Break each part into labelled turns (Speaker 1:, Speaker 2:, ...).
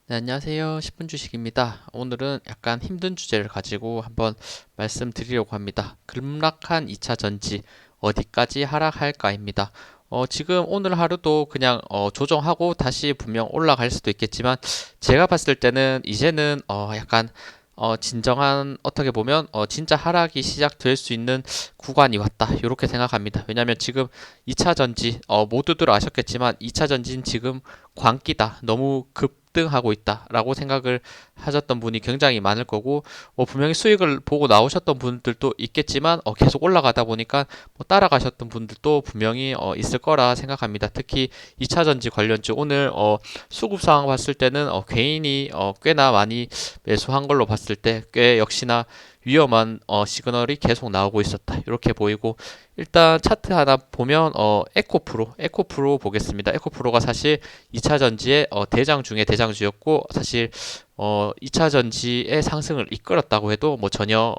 Speaker 1: 네, 안녕하세요. 10분 주식입니다. 오늘은 약간 힘든 주제를 가지고 한번 말씀드리려고 합니다. 급락한 2차 전지 어디까지 하락할까입니다. 지금 오늘 하루도 그냥 조정하고 다시 분명 올라갈 수도 있겠지만 제가 봤을 때는 이제는 약간 진정한 어떻게 보면 진짜 하락이 시작될 수 있는 구간이 왔다. 이렇게 생각합니다. 왜냐하면 지금 2차 전지 모두들 아셨겠지만 2차 전지는 지금 광기다. 너무 급등하고 있다라고 생각을 하셨던 분이 굉장히 많을 거고 분명히 수익을 보고 나오셨던 분들도 있겠지만 계속 올라가다 보니까 따라가셨던 분들도 분명히 있을 거라 생각합니다. 특히 2차 전지 관련주 오늘 수급 상황 봤을 때는 개인이 꽤나 많이 매수한 걸로 봤을 때 꽤 역시나 위험한 시그널이 계속 나오고 있었다. 이렇게 보이고 일단 차트 하나 보면 에코프로 보겠습니다. 에코프로가 사실 2차 전지의 대장 중에 대장주였고 사실 2차 전지의 상승을 이끌었다고 해도 뭐 전혀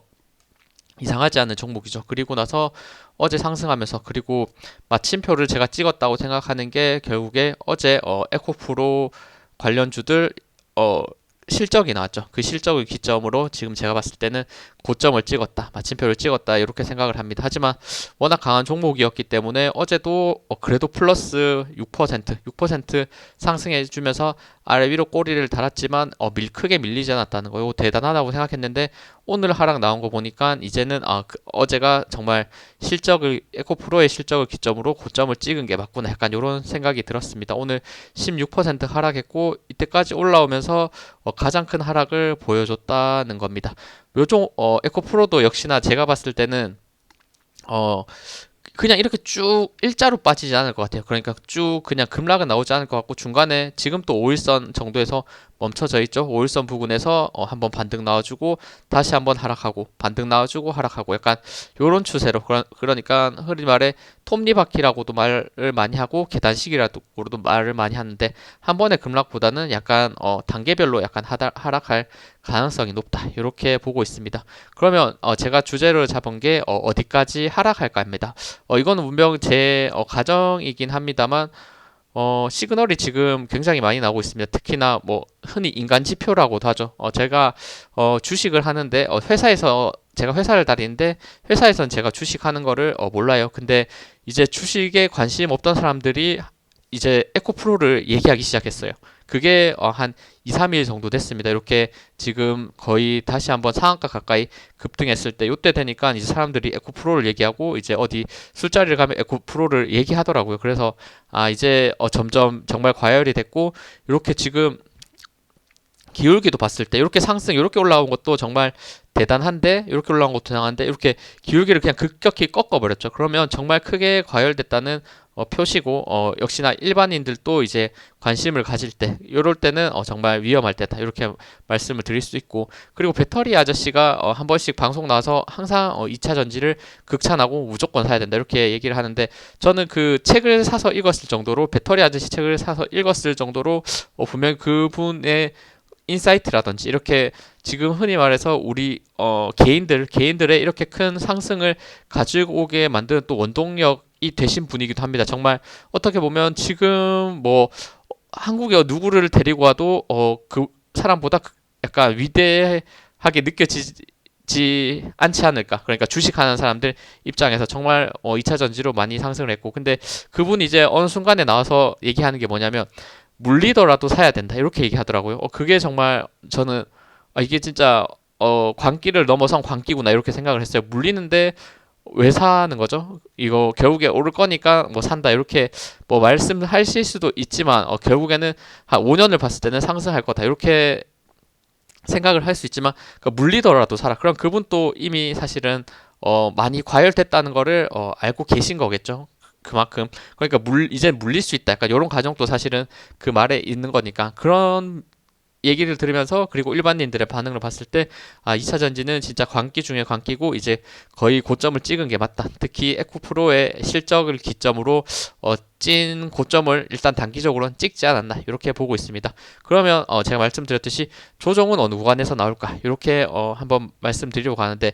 Speaker 1: 이상하지 않은 종목이죠. 그리고 나서 어제 상승하면서 그리고 마침표를 제가 찍었다고 생각하는 게 결국에 어제 에코프로 관련주들 어 실적이 나왔죠. 그 실적을 기점으로 지금 제가 봤을 때는 고점을 찍었다, 마침표를 찍었다 이렇게 생각을 합니다. 하지만 워낙 강한 종목이었기 때문에 어제도 그래도 플러스 6% 상승해주면서 아래 위로 꼬리를 달았지만 크게 밀리지 않았다는 거 이거 대단하다고 생각했는데 오늘 하락 나온 거 보니까 이제는 어제가 정말 실적을 에코프로의 실적을 기점으로 고점을 찍은 게 맞구나 약간 이런 생각이 들었습니다. 오늘 16% 하락했고 이때까지 올라오면서 가장 큰 하락을 보여줬다는 겁니다. 요종 에코프로도 역시나 제가 봤을 때는 어 그냥 이렇게 쭉 일자로 빠지지 않을 것 같아요. 그러니까 쭉 그냥 급락은 나오지 않을 것 같고 중간에 지금 또 5일선 정도에서 멈춰져 있죠. 5일선 부근에서 한번 반등 나와주고 다시 한번 하락하고 반등 나와주고 하락하고 약간 요런 추세로 그러니까 흔히 말해 톱니바퀴라고도 말을 많이 하고 계단식이라고도 말을 많이 하는데 한 번의 급락보다는 약간 단계별로 약간 하락할 가능성이 높다. 이렇게 보고 있습니다. 그러면 제가 주제를 잡은 게 어디까지 하락할까 합니다. 이거는 분명 제 가정이긴 합니다만 시그널이 지금 굉장히 많이 나오고 있습니다. 특히나 뭐 흔히 인간 지표라고도 하죠. 제가 주식을 하는데 회사에서 제가 회사를 다니는데 회사에선 제가 주식하는 거를 몰라요. 근데 이제 주식에 관심 없던 사람들이 이제 에코프로를 얘기하기 시작했어요. 그게 한 2, 3일 정도 됐습니다. 이렇게 지금 거의 다시 한번 상한가 가까이 급등했을 때 이때 되니까 이제 사람들이 에코프로를 얘기하고 이제 어디 술자리를 가면 에코프로를 얘기하더라고요. 그래서 이제 점점 정말 과열이 됐고 이렇게 지금 기울기도 봤을 때 이렇게 상승 이렇게 올라온 것도 정말 대단한데 이렇게 올라온 것도 대단한데 이렇게 기울기를 그냥 급격히 꺾어버렸죠. 그러면 정말 크게 과열됐다는 표시고 역시나 일반인들도 이제 관심을 가질 때 이럴 때는 정말 위험할 때다 이렇게 말씀을 드릴 수 있고 그리고 배터리 아저씨가 한 번씩 방송 나와서 항상 2차 전지를 극찬하고 무조건 사야 된다 이렇게 얘기를 하는데 저는 그 책을 사서 읽었을 정도로 배터리 아저씨 책을 사서 읽었을 정도로 분명히 그분의 인사이트라든지 이렇게 지금 흔히 말해서 우리 개인들의 이렇게 큰 상승을 가지고 오게 만드는 또 원동력이 되신 분이기도 합니다. 정말 어떻게 보면 지금 뭐 한국에 누구를 데리고 와도 그 사람보다 약간 위대하게 느껴지지 않지 않을까. 그러니까 주식하는 사람들 입장에서 정말 2차 전지로 많이 상승을 했고 근데 그분이 이제 어느 순간에 나와서 얘기하는 게 뭐냐면 물리더라도 사야 된다 이렇게 얘기하더라고요. 그게 정말 저는 이게 진짜 광기를 넘어선 광기구나 이렇게 생각을 했어요. 물리는데 왜 사는 거죠? 이거 결국에 오를 거니까 뭐 산다 이렇게 뭐 말씀하실 수도 있지만 결국에는 한 5년을 봤을 때는 상승할 거다 이렇게 생각을 할 수 있지만 그러니까 물리더라도 사라. 그럼 그분 또 이미 사실은 많이 과열됐다는 거를 알고 계신 거겠죠. 그만큼 그러니까 이제 물릴 수 있다. 약간 이런 가정도 사실은 그 말에 있는 거니까 그런 얘기를 들으면서 그리고 일반인들의 반응을 봤을 때 2차 전지는 진짜 광기 중에 광기고 이제 거의 고점을 찍은 게 맞다. 특히 에코프로의 실적을 기점으로 찐 고점을 일단 단기적으로는 찍지 않았나 이렇게 보고 있습니다. 그러면 제가 말씀드렸듯이 조정은 어느 구간에서 나올까 이렇게 한번 말씀드리려고 하는데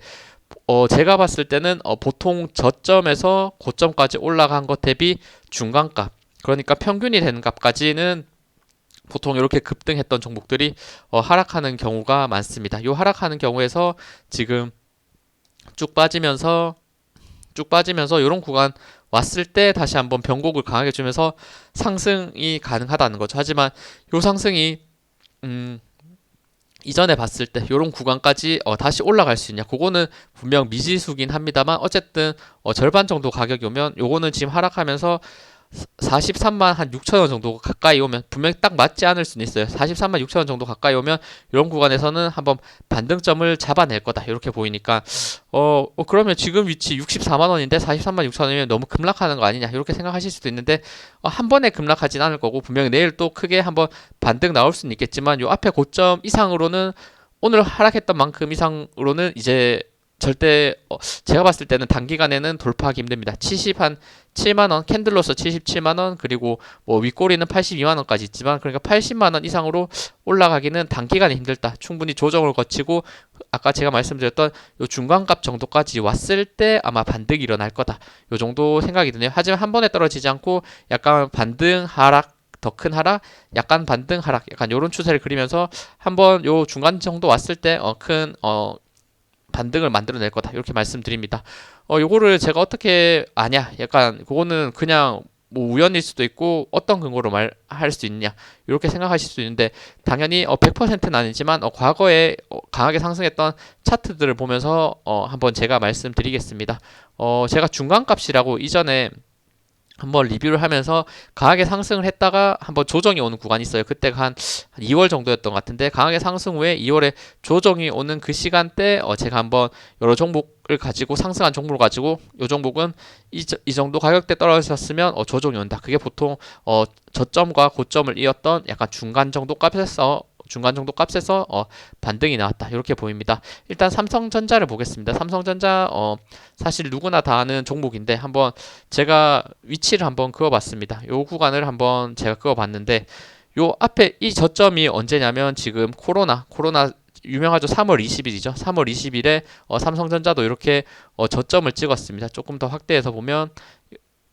Speaker 1: 제가 봤을 때는 보통 저점에서 고점까지 올라간 것 대비 중간값 그러니까 평균이 되는 값까지는 보통 이렇게 급등했던 종목들이 하락하는 경우가 많습니다. 이 하락하는 경우에서 지금 쭉 빠지면서 이런 구간 왔을 때 다시 한번 변곡을 강하게 주면서 상승이 가능하다는 거죠. 하지만 이 상승이 음, 이전에 봤을 때 이런 구간까지 다시 올라갈 수 있냐? 그거는 분명 미지수긴 합니다만 어쨌든 절반 정도 가격이 오면 요거는 지금 하락하면서 43만 한 6천 원 정도 가까이 오면 분명히 딱 맞지 않을 수는 있어요. 43만 6천 원 정도 가까이 오면 이런 구간에서는 한번 반등점을 잡아낼 거다. 이렇게 보이니까 그러면 지금 위치 64만 원인데 43만 6천 원이면 너무 급락하는 거 아니냐 이렇게 생각하실 수도 있는데 한 번에 급락하진 않을 거고 분명히 내일 또 크게 한번 반등 나올 수는 있겠지만 요 앞에 고점 이상으로는 오늘 하락했던 만큼 이상으로는 이제 절대 제가 봤을 때는 단기간에는 돌파하기 힘듭니다. 70한 7만 원, 캔들로서 77만 원, 그리고 뭐 윗꼬리는 82만 원까지 있지만 그러니까 80만 원 이상으로 올라가기는 단기간에 힘들다. 충분히 조정을 거치고 아까 제가 말씀드렸던 요 중간값 정도까지 왔을 때 아마 반등이 일어날 거다. 요 정도 생각이 드네요. 하지만 한 번에 떨어지지 않고 약간 반등 하락 더 큰 하락, 약간 반등 하락, 약간 요런 추세를 그리면서 한번 요 중간 정도 왔을 때 큰 반등을 만들어낼 거다. 이렇게 말씀드립니다. 요거를 제가 어떻게 아냐? 약간 그거는 그냥 뭐 우연일 수도 있고 어떤 근거로 말할 수 있냐? 이렇게 생각하실 수 있는데 당연히 100%는 아니지만 과거에 강하게 상승했던 차트들을 보면서 한번 제가 말씀드리겠습니다. 제가 중간값이라고 이전에 한번 리뷰를 하면서 강하게 상승을 했다가 한번 조정이 오는 구간이 있어요. 그때가 한 2월 정도였던 것 같은데 강하게 상승 후에 2월에 조정이 오는 그 시간대 제가 한번 여러 종목을 가지고 상승한 종목을 가지고 이 종목은 이 정도 가격대 떨어졌으면 조정이 온다. 그게 보통 저점과 고점을 이었던 약간 중간 정도 값에서 반등이 나왔다. 이렇게 보입니다. 일단 삼성전자를 보겠습니다. 삼성전자 사실 누구나 다 아는 종목인데 한번 제가 위치를 한번 그어봤습니다. 요 구간을 한번 제가 그어봤는데 요 앞에 이 저점이 언제냐면 지금 코로나 유명하죠. 3월 20일이죠. 3월 20일에 삼성전자도 이렇게 저점을 찍었습니다. 조금 더 확대해서 보면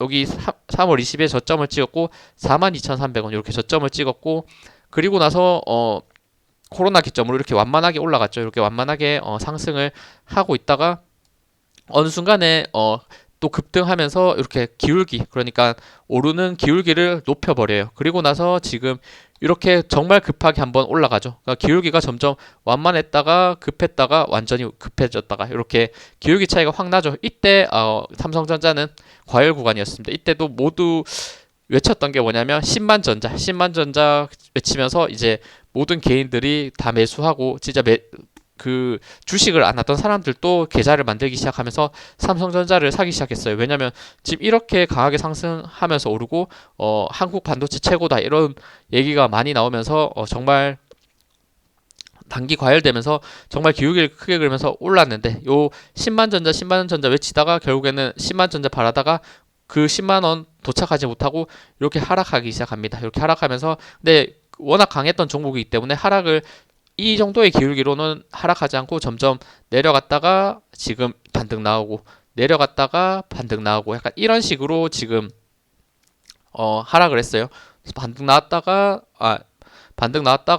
Speaker 1: 여기 3월 20일에 저점을 찍었고 42,300원 이렇게 저점을 찍었고 그리고 나서 코로나 기점으로 이렇게 완만하게 올라갔죠. 이렇게 완만하게 상승을 하고 있다가 어느 순간에 또 급등하면서 이렇게 기울기 그러니까 오르는 기울기를 높여버려요. 그리고 나서 지금 이렇게 정말 급하게 한번 올라가죠. 그러니까 기울기가 점점 완만했다가 급했다가 완전히 급해졌다가 이렇게 기울기 차이가 확 나죠. 이때 삼성전자는 과열 구간이었습니다. 이때도 모두 외쳤던 게 뭐냐면 10만 전자 외치면서 이제 모든 개인들이 다 매수하고 진짜 그 주식을 안 하던 사람들도 계좌를 만들기 시작하면서 삼성전자를 사기 시작했어요. 왜냐면 지금 이렇게 강하게 상승하면서 오르고 한국 반도체 최고다 이런 얘기가 많이 나오면서 정말 단기 과열되면서 정말 기울기를 크게 그리면서 올랐는데 요 10만 전자 외치다가 결국에는 10만 전자 바라다가 그 10만 원 도착하지 못하고 이렇게 하락하기 시작합니다. 이렇게 하락하면서 근데 워낙 강했던 종목이기 때문에 하락을 이 정도의 기울기로는 하락하지 않고 점점 내려갔다가 지금 반등 나오고 내려갔다가 반등 나오고 약간 이런 식으로 지금 하락을 했어요. 반등 나왔다가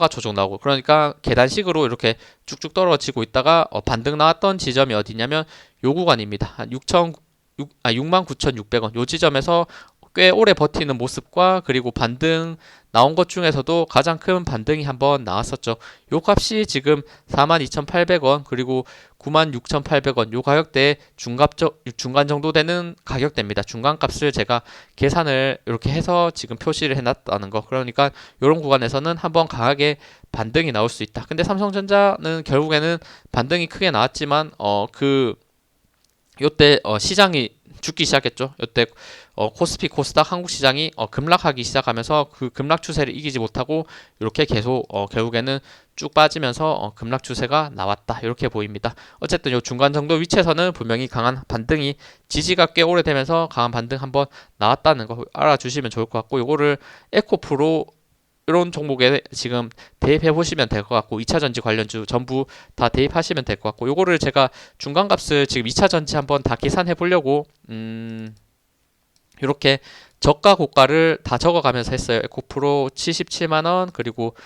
Speaker 1: 조정 나오고 그러니까 계단식으로 이렇게 쭉쭉 떨어지고 있다가 반등 나왔던 지점이 어디냐면 요 구간입니다. 한 69,600원 요 지점에서 꽤 오래 버티는 모습과 그리고 반등 나온 것 중에서도 가장 큰 반등이 한번 나왔었죠. 요 값이 지금 42,800원 그리고 96,800원 요 가격대에 중간 정도 되는 가격대입니다. 중간 값을 제가 계산을 이렇게 해서 지금 표시를 해놨다는 거. 그러니까 이런 구간에서는 한번 강하게 반등이 나올 수 있다. 근데 삼성전자는 결국에는 반등이 크게 나왔지만 요때 시장이 죽기 시작했죠. 요때 코스피 코스닥 한국 시장이 급락하기 시작하면서 그 급락 추세를 이기지 못하고 이렇게 계속 결국에는 쭉 빠지면서 급락 추세가 나왔다. 이렇게 보입니다. 어쨌든 요 중간 정도 위치에서는 분명히 강한 반등이 지지가 꽤 오래되면서 강한 반등 한번 나왔다는 거 알아주시면 좋을 것 같고 요거를 에코프로 이런 종목에 지금 대입해 보시면 될 것 같고 2차전지 관련주 전부 다 대입하시면 될 것 같고 요거를 제가 중간값을 지금 2차전지 한번 다 계산해 보려고 이렇게 저가 고가를 다 적어가면서 했어요. 에코프로 77만원, 그리고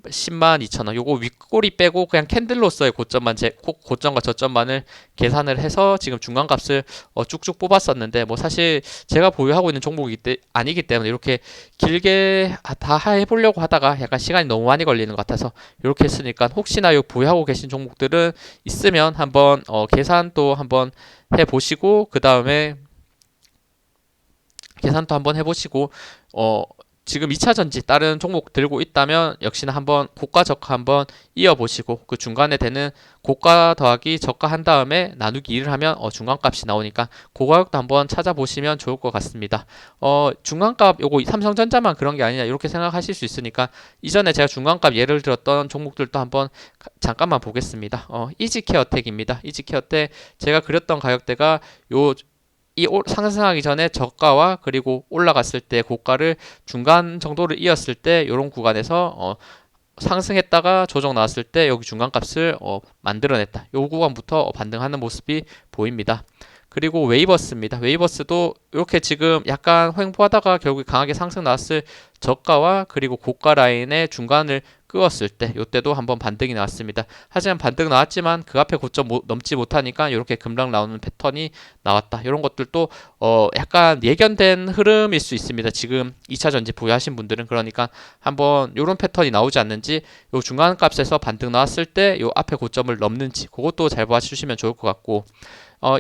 Speaker 1: 10만 2천원. 요거 윗꼬리 빼고 그냥 캔들로서의 고점과 저점만을 계산을 해서 지금 중간값을 쭉쭉 뽑았었는데, 뭐 사실 제가 보유하고 있는 아니기 때문에 이렇게 길게 다 해보려고 하다가 약간 시간이 너무 많이 걸리는 것 같아서 이렇게 했으니까, 혹시나 요 보유하고 계신 종목들은 있으면 한번 계산도 한번 해보시고, 그 다음에 계산도 한번 해보시고, 지금 2차 전지 다른 종목 들고 있다면 역시나 한번 고가 저가 한번 이어보시고, 그 중간에 되는 고가 더하기 저가 한 다음에 나누기 2를 하면 중간값이 나오니까 그 가격도 한번 찾아보시면 좋을 것 같습니다. 중간값 요거 삼성전자만 그런 게 아니냐 이렇게 생각하실 수 있으니까, 이전에 제가 중간값 예를 들었던 종목들도 한번 잠깐만 보겠습니다. 이지케어텍입니다. 이지케어텍 제가 그렸던 가격대가 요 상승하기 전에 저가와 그리고 올라갔을 때 고가를 중간 정도를 이었을 때 이런 구간에서 상승했다가 조정 나왔을 때 여기 중간값을 만들어냈다. 요 구간부터 반등하는 모습이 보입니다. 그리고 웨이버스입니다. 웨이버스도 이렇게 지금 약간 횡보하다가 결국에 강하게 상승 나왔을 저가와 그리고 고가 라인의 중간을 끄었을 때 이때도 한번 반등이 나왔습니다. 하지만 반등 나왔지만 그 앞에 고점 넘지 못하니까 이렇게 급락 나오는 패턴이 나왔다. 이런 것들도 약간 예견된 흐름일 수 있습니다. 지금 2차 전지 보유하신 분들은. 그러니까 한번 이런 패턴이 나오지 않는지, 요 중간 값에서 반등 나왔을 때 요 앞에 고점을 넘는지 그것도 잘 봐주시면 좋을 것 같고,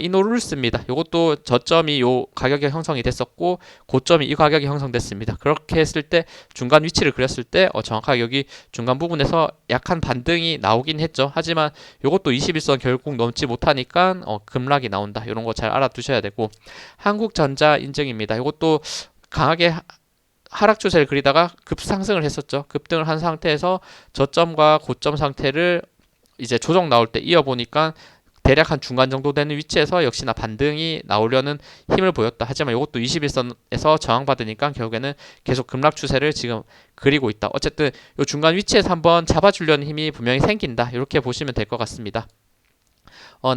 Speaker 1: 이노룰스입니다. 이것도 저점이 요 가격이 형성이 됐었고 고점이 이 가격이 형성됐습니다. 그렇게 했을 때 중간 위치를 그렸을 때 정확하게 여기 중간 부분에서 약한 반등이 나오긴 했죠. 하지만 이것도 21선 결국 넘지 못하니까 급락이 나온다. 이런 거 잘 알아두셔야 되고, 한국전자 인증입니다. 이것도 강하게 하락 추세를 그리다가 급상승을 했었죠. 급등을 한 상태에서 저점과 고점 상태를 이제 조정 나올 때 이어보니까 대략 한 중간 정도 되는 위치에서 역시나 반등이 나오려는 힘을 보였다. 하지만 이것도 21선에서 저항받으니까 결국에는 계속 급락 추세를 지금 그리고 있다. 어쨌든 이 중간 위치에서 한번 잡아주려는 힘이 분명히 생긴다. 이렇게 보시면 될 것 같습니다.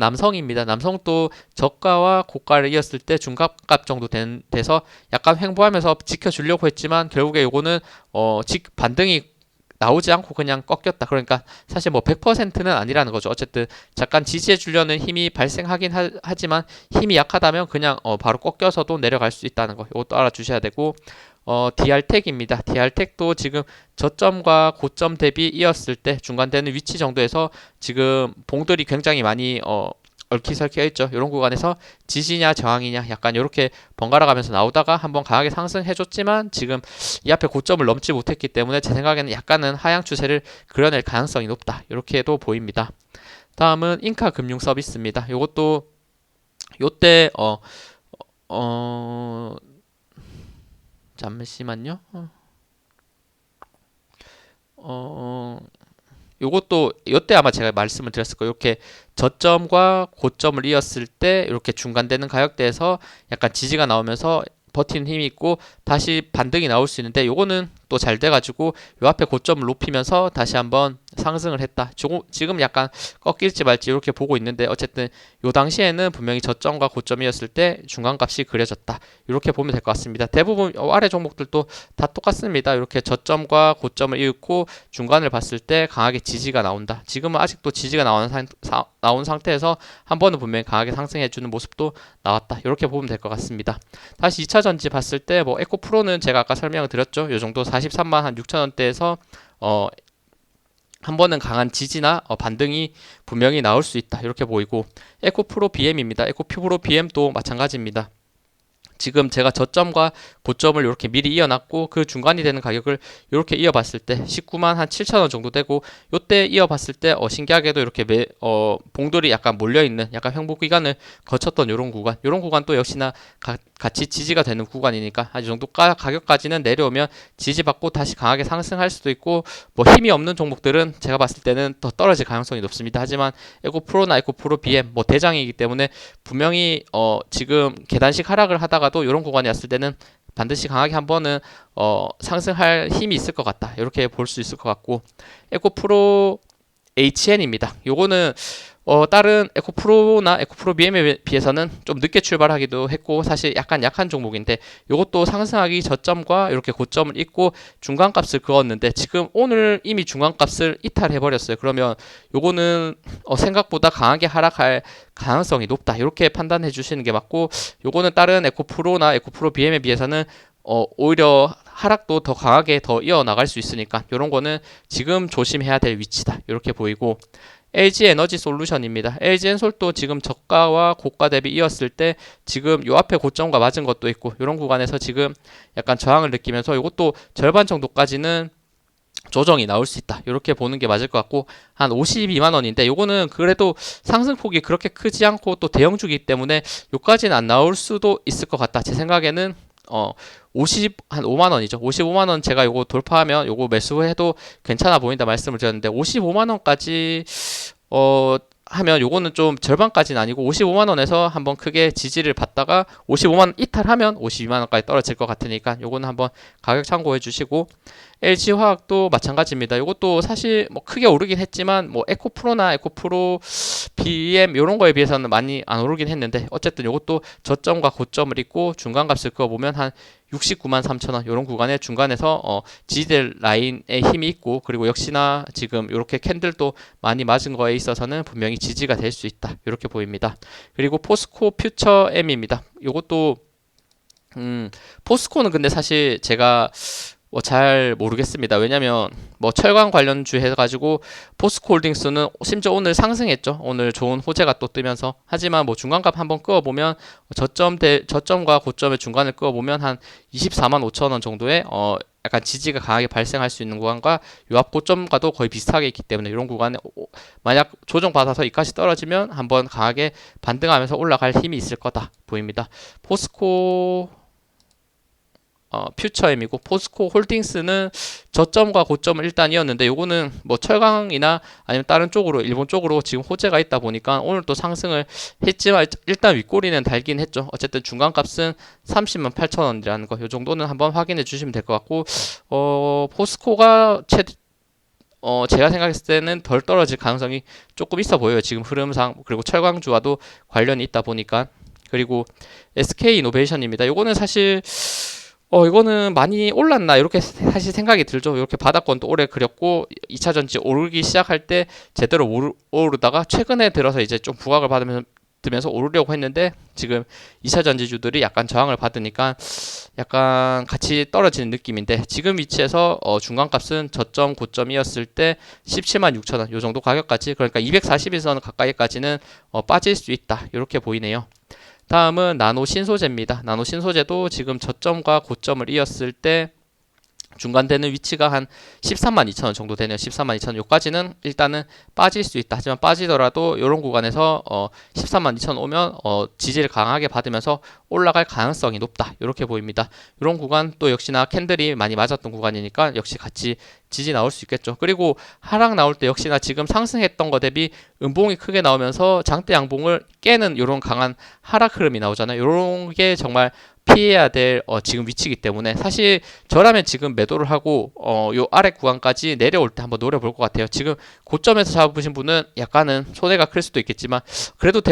Speaker 1: 남성입니다. 남성도 저가와 고가를 이었을 때 중간값 정도 돼서 약간 횡보하면서 지켜주려고 했지만 결국에 요거는 반등이 나오지 않고 그냥 꺾였다. 그러니까 사실 뭐 100%는 아니라는 거죠. 어쨌든 잠깐 지지해 주려는 힘이 발생하긴 하지만 힘이 약하다면 그냥 바로 꺾여서도 내려갈 수 있다는 거. 이것도 알아주셔야 되고, DR텍입니다. DR텍도 지금 저점과 고점 대비 이었을 때 중간 되는 위치 정도에서 지금 봉들이 굉장히 많이 얽히설켜 있죠. 이런 구간에서 지지냐 저항이냐 약간 이렇게 번갈아 가면서 나오다가 한번 강하게 상승해줬지만 지금 이 앞에 고점을 넘지 못했기 때문에 제 생각에는 약간은 하향 추세를 그려낼 가능성이 높다. 이렇게도 보입니다. 다음은 인카금융서비스입니다. 이것도 요때 잠시만요. 요것도 이때 아마 제가 말씀을 드렸을 거예요. 이렇게 저점과 고점을 이었을 때 이렇게 중간되는 가격대에서 약간 지지가 나오면서 버티는 힘이 있고 다시 반등이 나올 수 있는데, 요거는 또 잘 돼가지고 요 앞에 고점을 높이면서 다시 한번 상승을 했다. 지금 약간 꺾일지 말지 이렇게 보고 있는데, 어쨌든 요 당시에는 분명히 저점과 고점이었을 때 중간값이 그려졌다. 이렇게 보면 될 것 같습니다. 대부분 아래 종목들도 다 똑같습니다. 이렇게 저점과 고점을 이윽고 중간을 봤을 때 강하게 지지가 나온다. 지금은 아직도 지지가 나온 상태에서 한 번은 분명히 강하게 상승해주는 모습도 나왔다. 이렇게 보면 될 것 같습니다. 다시 2차 전지 봤을 때 뭐 에코프로는 제가 아까 설명을 드렸죠. 요 정도 43만 한 6천 원대에서 한 번은 강한 지지나 반등이 분명히 나올 수 있다. 이렇게 보이고, 에코프로 BM입니다. 에코프로 BM도 마찬가지입니다. 지금 제가 저점과 고점을 이렇게 미리 이어놨고 그 중간이 되는 가격을 이렇게 이어봤을 때 19만 한 7천 원 정도 되고, 요때 이어봤을 때 신기하게도 이렇게 봉돌이 약간 몰려있는 약간 횡보 기간을 거쳤던 요런 구간 또 역시나 같이 지지가 되는 구간이니까 이 정도 가격까지는 내려오면 지지받고 다시 강하게 상승할 수도 있고, 뭐 힘이 없는 종목들은 제가 봤을 때는 더 떨어질 가능성이 높습니다. 하지만 에코프로나 에코프로 BM 뭐 대장이기 때문에 분명히 지금 계단식 하락을 하다가도 이런 구간이 왔을 때는 반드시 강하게 한 번은 상승할 힘이 있을 것 같다. 이렇게 볼 수 있을 것 같고, 에코프로 HN입니다. 요거는 다른 에코프로나 에코프로 BM에 비해서는 좀 늦게 출발하기도 했고 사실 약간 약한 종목인데 이것도 상승하기 저점과 이렇게 고점을 잇고 중간값을 그었는데 지금 오늘 이미 중간값을 이탈해 버렸어요. 그러면 요거는 생각보다 강하게 하락할 가능성이 높다. 이렇게 판단해 주시는 게 맞고 요거는 다른 에코프로나 에코프로 BM에 비해서는 오히려 하락도 더 강하게 더 이어나갈 수 있으니까 이런 거는 지금 조심해야 될 위치다. 이렇게 보이고 LG 에너지 솔루션입니다. LG 엔솔도 지금 저가와 고가 대비 이었을 때 지금 요 앞에 고점과 맞은 것도 있고 이런 구간에서 지금 약간 저항을 느끼면서 이것도 절반 정도까지는 조정이 나올 수 있다. 이렇게 보는 게 맞을 것 같고 한 52만 원인데 요거는 그래도 상승폭이 그렇게 크지 않고 또 대형주기 때문에 요까지는 안 나올 수도 있을 것 같다. 제 생각에는 한 5만 원이죠. 55만 원 제가 요거 돌파하면 요거 매수해도 괜찮아 보인다 말씀을 드렸는데 55만 원까지 하면 요거는 좀 절반까지는 아니고 55만 원에서 한번 크게 지지를 받다가 55만 원 이탈하면 52만 원까지 떨어질 것 같으니까 요거는 한번 가격 참고해 주시고 LG화학도 마찬가지입니다. 요것도 사실 뭐 크게 오르긴 했지만 뭐 에코프로나 에코프로 BM 요런 거에 비해서는 많이 안 오르긴 했는데 어쨌든 요것도 저점과 고점을 잇고 중간값을 그어보면 한 69만 3천 원 요런 구간에 중간에서 지지될 라인에 힘이 있고 그리고 역시나 지금 이렇게 캔들도 많이 맞은 거에 있어서는 분명히 지지가 될 수 있다 이렇게 보입니다. 그리고 포스코 퓨처 M입니다. 요것도 포스코는 근데 사실 제가 잘 모르겠습니다. 왜냐면 철강 관련주 해가지고 포스코홀딩스는 심지어 오늘 상승했죠. 오늘 좋은 호재가 또 뜨면서 하지만 중간값 한번 그어보면 저점과 고점의 중간을 그어보면 한 24만 5천 원 정도의 약간 지지가 강하게 발생할 수 있는 구간과 요 앞 고점과도 거의 비슷하게 있기 때문에 이런 구간에 만약 조정받아서 이까지 떨어지면 한번 강하게 반등하면서 올라갈 힘이 있을 거다 보입니다. 포스코 퓨처엠이고 포스코 홀딩스는 저점과 고점을 일단 이었는데 요거는 철강이나 아니면 다른 쪽으로 일본 쪽으로 지금 호재가 있다 보니까 오늘 또 상승을 했지만 일단 윗꼬리는 달긴 했죠. 어쨌든 중간값은 30만 8천 원이라는 거 요 정도는 한번 확인해 주시면 될 것 같고 포스코가 제가 생각했을 때는 덜 떨어질 가능성이 조금 있어 보여요. 지금 흐름상 그리고 철강주와도 관련이 있다 보니까 그리고 SK 이노베이션입니다. 요거는 사실 이거는 많이 올랐나 이렇게 사실 생각이 들죠. 이렇게 바닥권도 오래 그렸고 2차 전지 오르기 시작할 때 제대로 오르다가 최근에 들어서 이제 좀 부각을 받으면서 오르려고 했는데 지금 2차 전지주들이 약간 저항을 받으니까 약간 같이 떨어지는 느낌인데 지금 위치에서 중간값은 저점 고점이었을 때 17만 6천 원 요 정도 가격까지 그러니까 240일선 가까이까지는 빠질 수 있다 이렇게 보이네요. 다음은 나노 신소재입니다. 나노 신소재도 지금 저점과 고점을 이었을 때 중간 되는 위치가 한 13만 2천 원 정도 되네요. 13만 2천 원. 요까지는 일단은 빠질 수 있다. 하지만 빠지더라도 이런 구간에서 13만 2천 원 오면 지지를 강하게 받으면서 올라갈 가능성이 높다. 이렇게 보입니다. 이런 구간 또 역시나 캔들이 많이 맞았던 구간이니까 역시 같이 지지 나올 수 있겠죠. 그리고 하락 나올 때 역시나 지금 상승했던 거 대비 음봉이 크게 나오면서 장대 양봉을 깨는 이런 강한 하락 흐름이 나오잖아요. 이런 게 정말 피해야 될 지금 위치이기 때문에 사실 저라면 지금 매도를 하고 요 아래 구간까지 내려올 때 한번 노려볼 것 같아요. 지금 고점에서 잡으신 분은 약간은 손해가 클 수도 있겠지만 그래도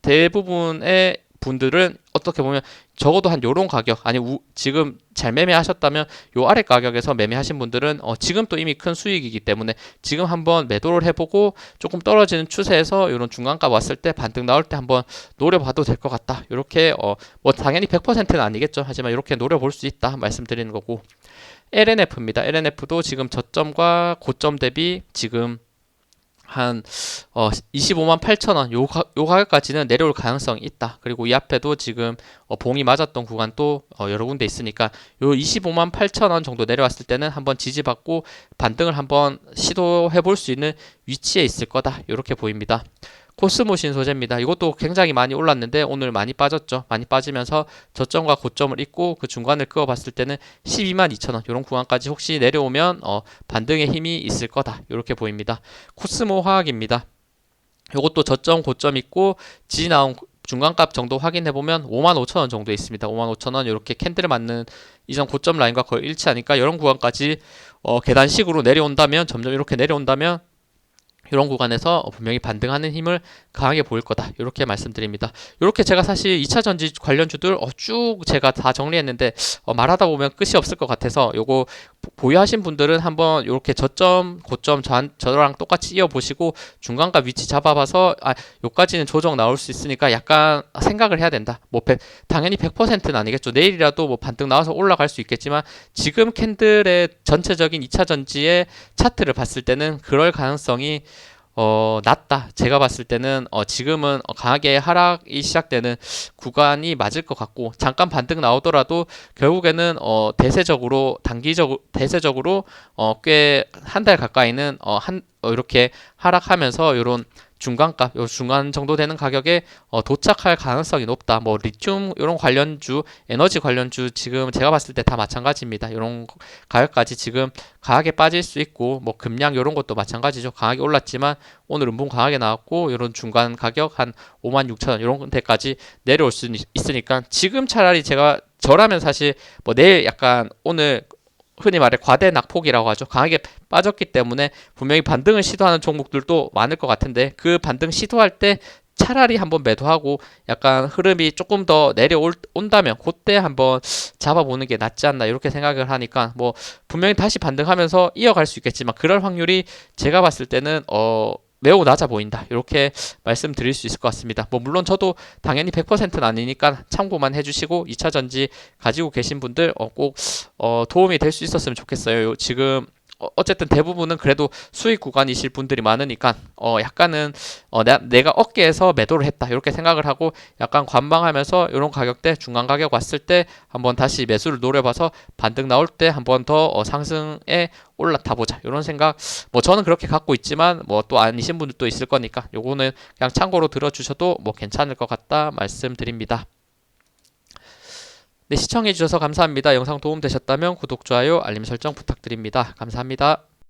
Speaker 1: 대부분의 분들은 어떻게 보면 적어도 한 요런 가격 아니 지금 잘 매매하셨다면 요 아래 가격에서 매매하신 분들은 지금 또 이미 큰 수익이기 때문에 지금 한번 매도를 해보고 조금 떨어지는 추세에서 이런 중간가 왔을 때 반등 나올 때 한번 노려봐도 될 것 같다. 이렇게 당연히 100%는 아니겠죠. 하지만 이렇게 노려볼 수 있다 말씀드리는 거고 LNF입니다. LNF도 지금 저점과 고점 대비 지금 한 25만 8천 원 요 가격까지는 내려올 가능성이 있다. 그리고 이 앞에도 지금 봉이 맞았던 구간 또 여러 군데 있으니까 요 25만 8천 원 정도 내려왔을 때는 한번 지지받고 반등을 한번 시도해 볼 수 있는 위치에 있을 거다. 이렇게 보입니다. 코스모 신소재입니다. 이것도 굉장히 많이 올랐는데 오늘 많이 빠졌죠. 많이 빠지면서 저점과 고점을 잇고 그 중간을 그어봤을 때는 12만 2천 원 이런 구간까지 혹시 내려오면 반등의 힘이 있을 거다. 이렇게 보입니다. 코스모 화학입니다. 이것도 저점 고점 있고 지지 나온 중간값 정도 확인해 보면 5만 5천 원 정도 있습니다. 5만 5천 원 이렇게 캔들을 맞는 이전 고점 라인과 거의 일치하니까 이런 구간까지 계단식으로 내려온다면 점점 이렇게 내려온다면 이런 구간에서 분명히 반등하는 힘을 강하게 보일 거다. 이렇게 말씀드립니다. 이렇게 제가 사실 2차 전지 관련주들 쭉 제가 다 정리했는데 말하다 보면 끝이 없을 것 같아서 요거 보유하신 분들은 한번 이렇게 저점, 고점 저랑 똑같이 이어보시고 중간가 위치 잡아봐서 요까지는 조정 나올 수 있으니까 약간 생각을 해야 된다. 당연히 100%는 아니겠죠. 내일이라도 뭐 반등 나와서 올라갈 수 있겠지만 지금 캔들의 전체적인 2차 전지의 차트를 봤을 때는 그럴 가능성이 낮다. 제가 봤을 때는 지금은 강하게 하락이 시작되는 구간이 맞을 것 같고 잠깐 반등 나오더라도 결국에는 대세적으로 꽤 한 달 가까이는 이렇게 하락하면서 이런 중간값, 요 중간 정도 되는 가격에 도착할 가능성이 높다. 뭐 리튬 이런 관련주, 에너지 관련주 지금 제가 봤을 때 다 마찬가지입니다. 이런 가격까지 지금 강하게 빠질 수 있고 뭐 금량 이런 것도 마찬가지죠. 강하게 올랐지만 오늘 음봉 강하게 나왔고 이런 중간 가격 한 56,000원 이런 데까지 내려올 수 있으니까 지금 차라리 저라면 사실 뭐 내일 약간 오늘 흔히 말해 과대 낙폭이라고 하죠. 강하게 빠졌기 때문에 분명히 반등을 시도하는 종목들도 많을 것 같은데 그 반등 시도할 때 차라리 한번 매도하고 약간 흐름이 조금 더 내려온다면 그때 한번 잡아보는 게 낫지 않나 이렇게 생각을 하니까 뭐 분명히 다시 반등하면서 이어갈 수 있겠지만 그럴 확률이 제가 봤을 때는 매우 낮아 보인다. 이렇게 말씀드릴 수 있을 것 같습니다. 뭐 물론 저도 당연히 100%는 아니니까 참고만 해주시고 2차 전지 가지고 계신 분들 꼭 도움이 될 수 있었으면 좋겠어요. 지금 어쨌든 대부분은 그래도 수익 구간이실 분들이 많으니까 약간은 내가 어깨에서 매도를 했다 이렇게 생각을 하고 약간 관망하면서 이런 가격대 중간 가격 왔을 때 한번 다시 매수를 노려봐서 반등 나올 때 한번 더 상승에 올라타 보자 이런 생각 뭐 저는 그렇게 갖고 있지만 뭐 또 아니신 분들도 있을 거니까 요거는 그냥 참고로 들어주셔도 뭐 괜찮을 것 같다 말씀드립니다. 네, 시청해주셔서 감사합니다. 영상 도움되셨다면 구독, 좋아요, 알림 설정 부탁드립니다. 감사합니다.